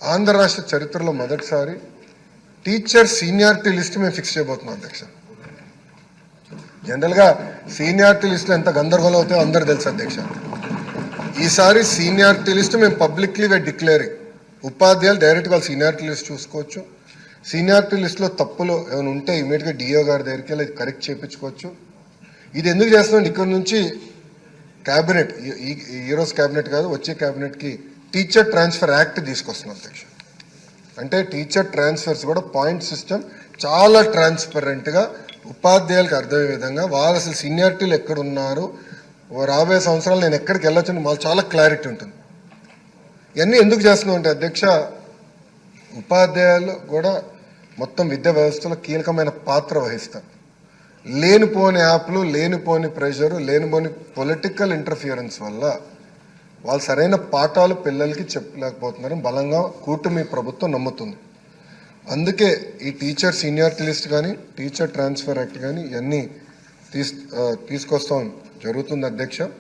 ఆంధ్ర రాష్ట్ర చరిత్రలో మొదటిసారి టీచర్ సీనియారిటీ లిస్ట్ మేము ఫిక్స్ చేయబోతున్నాం అధ్యక్ష. జనరల్గా సీనియారిటీ లిస్టులో ఎంత గందరగోళం అవుతాయో అందరు తెలుసు అధ్యక్ష. ఈసారి సీనియారిటీ లిస్ట్ మేము పబ్లిక్లీ డిక్లేరింగ్. ఉపాధ్యాయులు డైరెక్ట్గా వాళ్ళ సీనియారిటీ లిస్ట్ చూసుకోవచ్చు. సీనియారిటీ లిస్టులో తప్పులు ఏమైనా ఉంటే ఇమీడియట్గా డిఓ గారి దగ్గరికి వెళ్ళి కరెక్ట్ చేయించుకోవచ్చు. ఇది ఎందుకు చేస్తున్నాం, ఇక్కడ నుంచి క్యాబినెట్, ఈరోజు క్యాబినెట్ కాదు వచ్చే క్యాబినెట్కి టీచర్ ట్రాన్స్ఫర్ యాక్ట్ తీసుకొస్తున్నాం అధ్యక్ష. అంటే టీచర్ ట్రాన్స్ఫర్స్ కూడా పాయింట్ సిస్టమ్ చాలా ట్రాన్స్పరెంట్గా ఉపాధ్యాయులకు అర్థమయ్యే విధంగా వాళ్ళు అసలు సీనియారిటీలు ఎక్కడున్నారు, రాబోయే సంవత్సరాలు నేను ఎక్కడికి వెళ్ళొచ్చు మాకు చాలా క్లారిటీ ఉంటుంది. ఇవన్నీ ఎందుకు చేస్తున్నాం అంటే అధ్యక్ష, ఉపాధ్యాయులు కూడా మొత్తం విద్యా వ్యవస్థలో కీలకమైన పాత్ర వహిస్తారు. లేనిపోని యాప్లు, లేనిపోని ప్రెషరు, లేనిపోని పొలిటికల్ ఇంటర్ఫియరెన్స్ వల్ల వాళ్ళు సరైన పాఠాలు పిల్లలకి చెప్పలేకపోతున్నారని బలంగా కూటమి ప్రభుత్వం నమ్ముతుంది. అందుకే ఈ టీచర్ సీనియారిటీ లిస్ట్ కానీ టీచర్ ట్రాన్స్ఫర్ యాక్ట్ కానీ ఇవన్నీ తీసుకొస్తాం జరుగుతుంది అధ్యక్ష.